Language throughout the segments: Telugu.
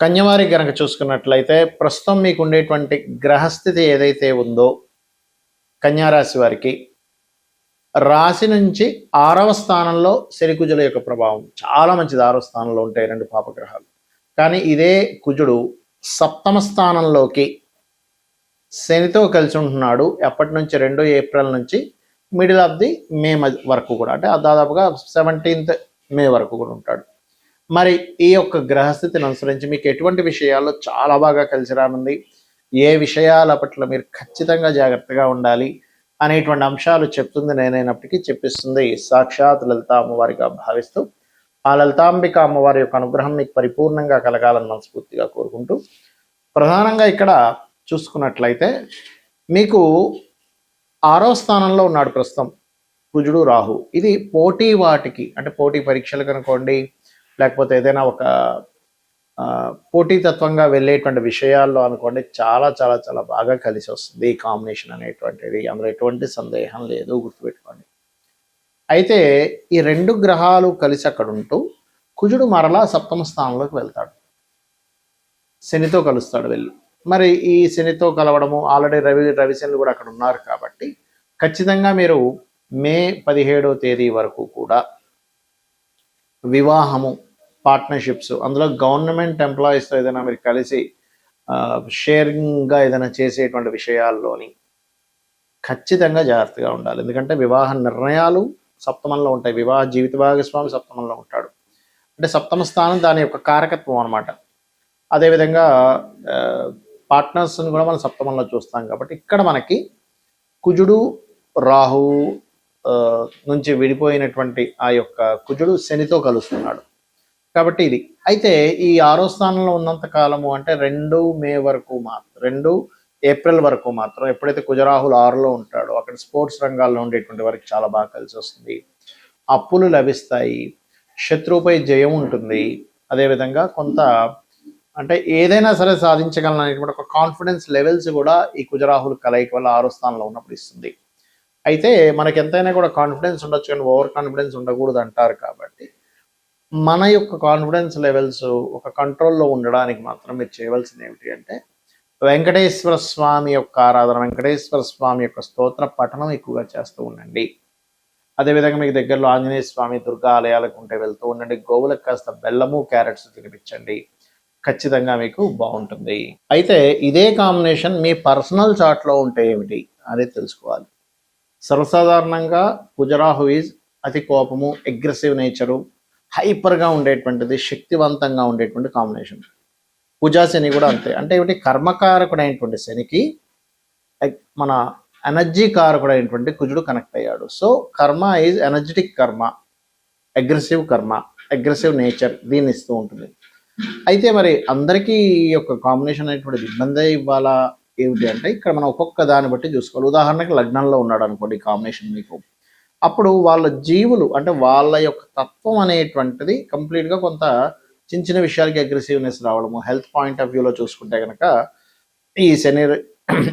కన్యవారి కనుక చూసుకున్నట్లయితే ప్రస్తుతం మీకు ఉండేటువంటి గ్రహస్థితి ఏదైతే ఉందో కన్యారాశి వారికి రాశి నుంచి 6వ స్థానంలో శనికుజుల యొక్క ప్రభావం చాలా మంచిది. 6వ స్థానంలో ఉంటాయి 2 పాపగ్రహాలు. కానీ ఇదే కుజుడు 7వ స్థానంలోకి శనితో కలిసి ఉంటున్నాడు. ఎప్పటి నుంచి 2 ఏప్రిల్ నుంచి మిడిల్ ఆఫ్ ది మే వరకు కూడా, అంటే దాదాపుగా 17th మే వరకు కూడా ఉంటాడు. మరి ఈ యొక్క గ్రహస్థితిని అనుసరించి మీకు ఎటువంటి విషయాల్లో చాలా బాగా కలిసి రానుంది, ఏ విషయాల పట్ల మీరు ఖచ్చితంగా జాగ్రత్తగా ఉండాలి అనేటువంటి అంశాలు చెప్తుంది నేనైనప్పటికీ చెప్పిస్తుంది సాక్షాత్ లలిత అమ్మవారిగా భావిస్తూ ఆ లలితాంబిక అమ్మవారి యొక్క అనుగ్రహం మీకు పరిపూర్ణంగా కలగాలని మనస్ఫూర్తిగా కోరుకుంటూ, ప్రధానంగా ఇక్కడ చూసుకున్నట్లయితే మీకు 6వ స్థానంలో ఉన్నాడు ప్రస్తుతం కుజుడు రాహు. ఇది పోటీ వాటికి, అంటే పోటీ పరీక్షలు కనుకోండి, లేకపోతే ఏదైనా ఒక పోటీతత్వంగా వెళ్ళేటువంటి విషయాల్లో అనుకోండి, చాలా చాలా చాలా బాగా కలిసి వస్తుంది ఈ కాంబినేషన్ అనేటువంటిది. అందులో ఎటువంటి సందేహం లేదు, గుర్తుపెట్టుకోండి. అయితే ఈ 2 గ్రహాలు కలిసి అక్కడ ఉంటూ కుజుడు మరలా 7వ స్థానంలోకి వెళ్తాడు, శనితో కలుస్తాడు వెళ్ళి. మరి ఈ శనితో కలవడము, ఆల్రెడీ రవిశనులు కూడా అక్కడ ఉన్నారు కాబట్టి ఖచ్చితంగా మీరు మే 17వ తేదీ వరకు కూడా వివాహము, పార్ట్నర్షిప్స్, అందులో గవర్నమెంట్ ఎంప్లాయీస్తో ఏదైనా మీరు కలిసి షేరింగ్గా ఏదైనా చేసేటువంటి విషయాల్లోని ఖచ్చితంగా జాగ్రత్తగా ఉండాలి. ఎందుకంటే వివాహ నిర్ణయాలు 7మంలో ఉంటాయి. వివాహ జీవిత భాగస్వామి 7మంలో ఉంటాడు, అంటే 7వ స్థానం దాని యొక్క కారకత్వం అనమాట. అదేవిధంగా పార్ట్నర్స్ని కూడా మనం 7మంలో చూస్తాం కాబట్టి ఇక్కడ మనకి కుజుడు రాహు నుంచి విడిపోయినటువంటి ఆ యొక్క కుజుడు శనితో కలుస్తున్నాడు కాబట్టి ఇది. అయితే ఈ 6వ స్థానంలో ఉన్నంత కాలము, అంటే 2 మే వరకు మాత్రం, 2 ఏప్రిల్ వరకు మాత్రం, ఎప్పుడైతే కుజరాహులు 6లో ఉంటాడో అక్కడ స్పోర్ట్స్ రంగాల్లో ఉండేటువంటి వారికి చాలా బాగా కలిసి వస్తుంది. అప్పులు లభిస్తాయి, శత్రువుపై జయం ఉంటుంది. అదేవిధంగా కొంత అంటే ఏదైనా సరే సాధించగలను అనేటువంటి ఒక కాన్ఫిడెన్స్ లెవెల్స్ కూడా ఈ కుజరాహులు కలయిక వల్ల 6వ స్థానంలో ఉన్నప్పుడు ఇస్తుంది. అయితే మనకి ఎంతైనా కూడా కాన్ఫిడెన్స్ ఉండొచ్చు, కానీ ఓవర్ కాన్ఫిడెన్స్ ఉండకూడదు అంటారు. కాబట్టి మన యొక్క కాన్ఫిడెన్స్ లెవెల్స్ ఒక కంట్రోల్లో ఉండడానికి మాత్రం మీరు చేయవలసింది ఏమిటి అంటే వెంకటేశ్వర స్వామి యొక్క ఆరాధన, వెంకటేశ్వర స్వామి యొక్క స్తోత్ర పఠనం ఎక్కువగా చేస్తూ ఉండండి. అదేవిధంగా మీకు దగ్గరలో ఆంజనేయ స్వామి, దుర్గా ఆలయాలకు ఉంటే వెళ్తూ ఉండండి. గోవులకు కాస్త బెల్లము, క్యారెట్స్ తినిపించండి, ఖచ్చితంగా మీకు బాగుంటుంది. అయితే ఇదే కాంబినేషన్ మీ పర్సనల్ చార్ట్లో ఉంటే ఏమిటి అనేది తెలుసుకోవాలి. సర్వసాధారణంగా కుజరాహు ఈజ్ అతి కోపము, అగ్రెసివ్ నేచరు, హైపర్గా ఉండేటువంటిది, శక్తివంతంగా ఉండేటువంటి కాంబినేషన్. కుజా శని కూడా అంతే. అంటే ఏమిటి, కర్మకారకుడైనటువంటి శనికి మన ఎనర్జీ కారకుడైనటువంటి కుజుడు కనెక్ట్ అయ్యాడు. సో కర్మ ఈజ్ ఎనర్జెటిక్ కర్మ, అగ్రెసివ్ కర్మ, అగ్రెసివ్ నేచర్ దీన్ని ఇస్తూ ఉంటుంది. అయితే మరి అందరికీ ఈ యొక్క కాంబినేషన్ అనేటువంటిది ఇబ్బంది ఇవ్వాలా ఏమిటి అంటే ఇక్కడ మనం ఒక్కొక్క దాన్ని బట్టి చూసుకోవాలి. ఉదాహరణకి లగ్నంలో ఉన్నాడు అనుకోండి కాంబినేషన్ మీకు, అప్పుడు వాళ్ళ జీవులు అంటే వాళ్ళ యొక్క తత్వం అనేటువంటిది కంప్లీట్గా కొంత చిన్న చిన్న విషయాలకి అగ్రెసివ్నెస్ రావడము. హెల్త్ పాయింట్ ఆఫ్ వ్యూలో చూసుకుంటే కనుక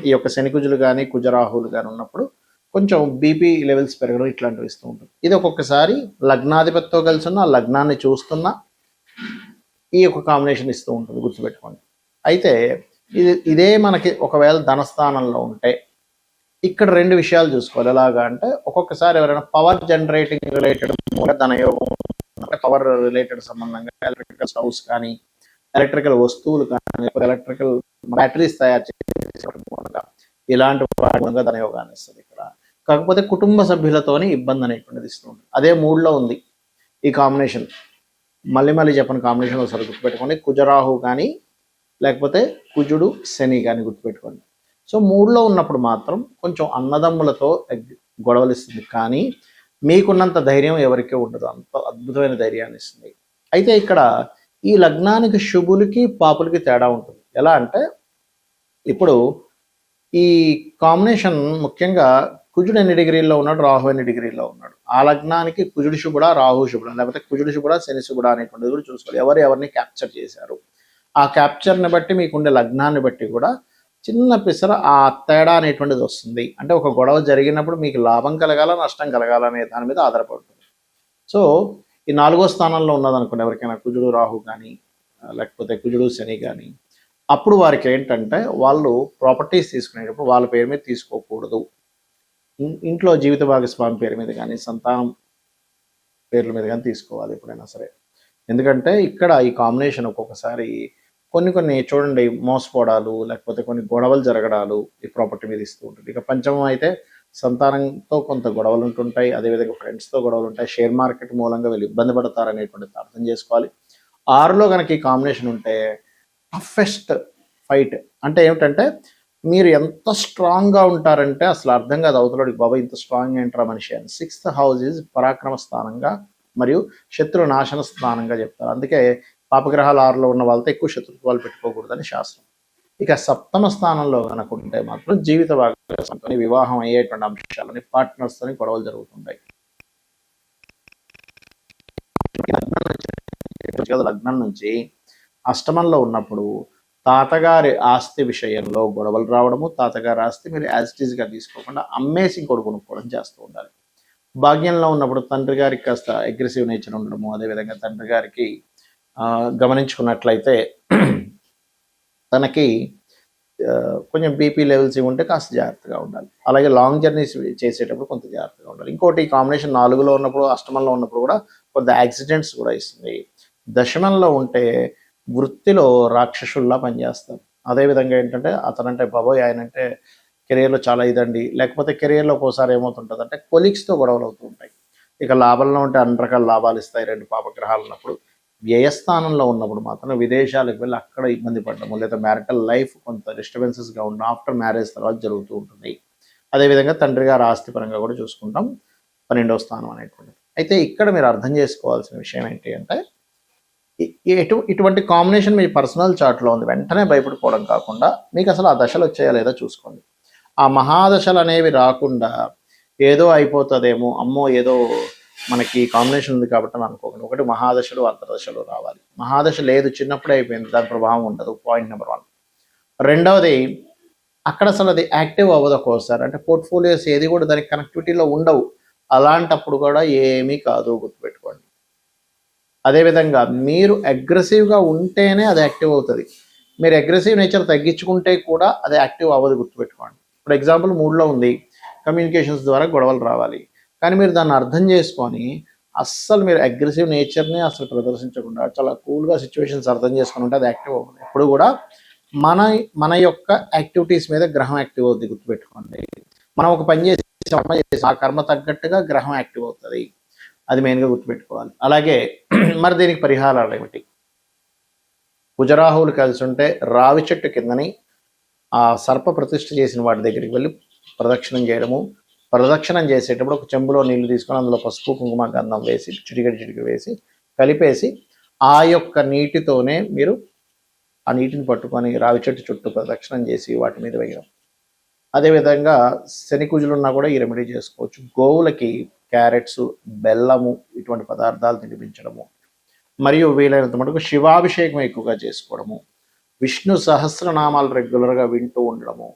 ఈ యొక్క శనికుజులు కానీ కుజరాహులు కానీ ఉన్నప్పుడు కొంచెం బీపీ లెవెల్స్ పెరగడం ఇట్లాంటివి ఇస్తూ ఉంటుంది. ఇది ఒక్కొక్కసారి లగ్నాధిపతితో కలిసి ఉన్న లగ్నాన్ని చూస్తున్న ఈ యొక్క కాంబినేషన్ ఇస్తూ ఉంటుంది, గుర్తుపెట్టుకోండి. అయితే ఇదే మనకి ఒకవేళ ధనస్థానంలో ఉంటే ఇక్కడ 2 విషయాలు చూసుకోవాలి. ఎలాగా అంటే ఒక్కొక్కసారి ఎవరైనా పవర్ జనరేటింగ్ రిలేటెడ్ ధనయోగం, పవర్ రిలేటెడ్ సంబంధంగా ఎలక్ట్రికల్ స్టవ్స్ కానీ, ఎలక్ట్రికల్ వస్తువులు కానీ, ఎలక్ట్రికల్ బ్యాటరీస్ తయారు చేసే ఇలాంటి వాటి ధనయోగాన్ని ఇస్తుంది ఇక్కడ. కాకపోతే కుటుంబ సభ్యులతోని ఇబ్బంది అనేటువంటిది ఇస్తూ ఉంటుంది. అదే 3లో ఉంది ఈ కాంబినేషన్. మళ్ళీ చెప్పిన కాంబినేషన్ ఒకసారి గుర్తుపెట్టుకోండి. కుజరాహు కానీ లేకపోతే కుజుడు శని కానీ గుర్తుపెట్టుకోండి. సో 3లో ఉన్నప్పుడు మాత్రం కొంచెం అన్నదమ్ములతో గొడవలు ఇస్తుంది, కానీ మీకున్నంత ధైర్యం ఎవరికీ ఉండదు. అంత అద్భుతమైన ధైర్యాన్ని ఇస్తుంది. అయితే ఇక్కడ ఈ లగ్నానికి శుభులకి పాపులకి తేడా ఉంటుంది. ఎలా అంటే ఇప్పుడు ఈ కాంబినేషన్ ముఖ్యంగా కుజుడు ఎన్ని డిగ్రీల్లో ఉన్నాడు, రాహు ఎన్ని డిగ్రీల్లో ఉన్నాడు, ఆ లగ్నానికి కుజుడు శుభుడా, రాహు శుభుడా, లేకపోతే కుజుడు శుభుడా, శని శుభుడా అనేటువంటిది కూడా చూసుకోవాలి. ఎవరిని క్యాప్చర్ చేశారు, ఆ క్యాప్చర్ని బట్టి మీకుండే లగ్నాన్ని బట్టి కూడా చిన్న పిసర ఆ తేడా అనేటువంటిది వస్తుంది. అంటే ఒక గొడవ జరిగినప్పుడు మీకు లాభం కలగాల, నష్టం కలగాల అనే దాని మీద ఆధారపడుతుంది. సో ఈ 4వ స్థానంలో ఉన్నదనుకోండి ఎవరికైనా కుజుడు రాహు కానీ, లేకపోతే కుజుడు శని కానీ, అప్పుడు వారికి ఏంటంటే వాళ్ళు ప్రాపర్టీస్ తీసుకునేటప్పుడు వాళ్ళ పేరు మీద తీసుకోకూడదు. ఇంట్లో జీవిత భాగస్వామి పేరు మీద కానీ, సంతానం పేర్ల మీద కానీ తీసుకోవాలి ఎప్పుడైనా సరే. ఎందుకంటే ఇక్కడ ఈ కాంబినేషన్ ఒక్కొక్కసారి కొన్ని చూడండి మోసపోవడాలు, లేకపోతే కొన్ని గొడవలు జరగడాలు ఈ ప్రాపర్టీ మీద ఇస్తూ ఉంటుంది. ఇక పంచమం అయితే సంతానంతో కొంత గొడవలు ఉంటుంటాయి, అదేవిధంగా ఫ్రెండ్స్తో గొడవలు ఉంటాయి, షేర్ మార్కెట్ మూలంగా వీళ్ళు ఇబ్బంది పడతారనేటువంటిది అర్థం చేసుకోవాలి. 6లో కనుక ఈ కాంబినేషన్ ఉంటే టఫెస్ట్ ఫైట్ అంటే ఏమిటంటే మీరు ఎంత స్ట్రాంగ్గా ఉంటారంటే అసలు అర్థం కాదు అవతలడికి, బాబా ఇంత స్ట్రాంగ్ ఏంటారా మనిషి అని. 6th హౌస్ ఈజ్ పరాక్రమ స్థానంగా మరియు శత్రు నాశన స్థానంగా చెప్తారు. అందుకే పాపగ్రహాలు 6లో ఉన్న వాళ్ళతో ఎక్కువ శత్రుత్వాలు పెట్టుకోకూడదని శాస్త్రం. ఇక 7వ స్థానంలో కనుక ఉంటే మాత్రం జీవిత భాగస్వామితో వివాహం అయ్యేటువంటి అంశాలని, పార్ట్నర్స్తోని గొడవలు జరుగుతుంటాయి. లగ్నం నుంచి అష్టమంలో ఉన్నప్పుడు తాతగారి ఆస్తి విషయంలో గొడవలు రావడము, తాతగారి ఆస్తి మీరు యాజ్ ఇట్ ఈజ్గా తీసుకోకుండా అమ్మేసి ఇంకోటి కొనుక్కోవడం చేస్తూ ఉండాలి. భాగ్యంలో ఉన్నప్పుడు తండ్రి గారికి కాస్త అగ్రెసివ్ నేచర్ ఉండడము, అదేవిధంగా తండ్రి గారికి గమనించుకున్నట్లయితే తనకి కొంచెం బీపీ లెవెల్స్ ఇవి ఉంటే కాస్త జాగ్రత్తగా ఉండాలి. అలాగే లాంగ్ జర్నీస్ చేసేటప్పుడు కొంత జాగ్రత్తగా ఉండాలి. ఇంకోటి ఈ కాంబినేషన్ 4లో ఉన్నప్పుడు, అష్టమంలో ఉన్నప్పుడు కూడా కొంత యాక్సిడెంట్స్ కూడా ఇస్తుంది. దశమంలో ఉంటే వృత్తిలో రాక్షసుల్లా పనిచేస్తారు. అదేవిధంగా ఏంటంటే అతనంటే బాబోయ్ ఆయనంటే కెరియర్లో చాలా ఇదండి, లేకపోతే కెరియర్లో ఒక్కోసారి ఏమవుతుంటుంది అంటే కొలీగ్స్తో గొడవలు అవుతూ ఉంటాయి. ఇక లాభంలో ఉంటే అన్ని రకాల లాభాలు ఇస్తాయి 2 పాపగ్రహాలు ఉన్నప్పుడు. వ్యయస్థానంలో ఉన్నప్పుడు మాత్రం విదేశాలకు వెళ్ళి అక్కడ ఇబ్బంది పడడము, లేదా మ్యారిటల్ లైఫ్ కొంత డిస్టర్బెన్సెస్గా ఉండడం ఆఫ్టర్ మ్యారేజ్ తర్వాత జరుగుతూ ఉంటుంది. అదేవిధంగా తండ్రి గారు ఆస్తి పరంగా కూడా చూసుకుంటాం 12వ స్థానం అనేటువంటిది. అయితే ఇక్కడ మీరు అర్థం చేసుకోవాల్సిన విషయం ఏంటి అంటే ఇటువంటి కాంబినేషన్ మీ పర్సనల్ చార్ట్లో ఉంది, వెంటనే భయపడిపోవడం కాకుండా మీకు అసలు ఆ దశలు వచ్చాయా లేదా చూసుకోండి. ఆ మహాదశలు అనేవి రాకుండా ఏదో అయిపోతుందేమో, అమ్మో ఏదో మనకి కాంబినేషన్ ఉంది కాబట్టి అని అనుకోకండి. ఒకటి మహాదశలు, అంతర్దశలు రావాలి. మహాదశ లేదు, చిన్నప్పుడే అయిపోయింది, దాని ప్రభావం ఉండదు. Point number 1. రెండవది అక్కడ అసలు అది యాక్టివ్ అవ్వదు ఒక్కోసారి, అంటే పోర్ట్ఫోలియోస్ ఏది కూడా దానికి కనెక్టివిటీలో ఉండవు. అలాంటప్పుడు కూడా ఏమీ కాదు, గుర్తుపెట్టుకోండి. అదేవిధంగా మీరు అగ్రెసివ్గా ఉంటేనే అది యాక్టివ్ అవుతుంది. మీరు అగ్రెసివ్ నేచర్ తగ్గించుకుంటే కూడా అది యాక్టివ్ అవ్వదు, గుర్తుపెట్టుకోండి. ఇప్పుడు ఎగ్జాంపుల్ 3లో ఉంది, కమ్యూనికేషన్స్ ద్వారా గొడవలు రావాలి, కానీ మీరు దాన్ని అర్థం చేసుకొని అస్సలు మీరు అగ్రెసివ్ నేచర్ని అసలు ప్రదర్శించకుండా చాలా కూల్గా సిచ్యువేషన్స్ అర్థం చేసుకుని ఉంటే అది యాక్టివ్ అవ్వదు. ఎప్పుడు కూడా మన యొక్క యాక్టివిటీస్ మీద గ్రహం యాక్టివ్ అవుతుంది, గుర్తుపెట్టుకోండి. మనం ఒక పని చేసి ఆ కర్మ తగ్గట్టుగా గ్రహం యాక్టివ్ అవుతుంది, అది మెయిన్గా గుర్తుపెట్టుకోవాలి. అలాగే మరి దీనికి పరిహారాలు ఏమిటి? కుజరాహువులు కలిసి ఉంటే రావి చెట్టు కిందని ఆ సర్ప ప్రతిష్ఠ చేసిన వాటి దగ్గరికి వెళ్ళి ప్రదక్షిణం చేయడము. ప్రదక్షిణం చేసేటప్పుడు ఒక చెంబులో నీళ్లు తీసుకొని అందులో పసుపు, కుంకుమ, గంధం వేసి చిటికెడు వేసి కలిపేసి ఆ యొక్క నీటితోనే మీరు ఆ నీటిని పట్టుకొని రావి చెట్టు చుట్టూ ప్రదక్షిణం చేసి వాటి మీద వేయడం. అదేవిధంగా శని కుజులున్నా కూడా ఈ రెమెడీ చేసుకోవచ్చు. గోవులకి క్యారెట్స్, బెల్లము ఇటువంటి పదార్థాలు తినిపించడము, మరియు వీలైనంత మటుకు శివాభిషేకం ఎక్కువగా చేసుకోవడము, విష్ణు సహస్రనామాలు రెగ్యులర్గా వింటూ ఉండడము,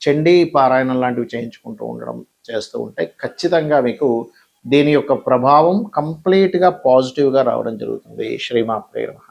చండీ పారాయణం లాంటివి చేయించుకుంటూ ఉండడం చేస్తూ ఉంటే ఖచ్చితంగా మీకు దీని యొక్క ప్రభావం కంప్లీట్గా పాజిటివ్గా రావడం జరుగుతుంది. శ్రీమాత్రే నమః.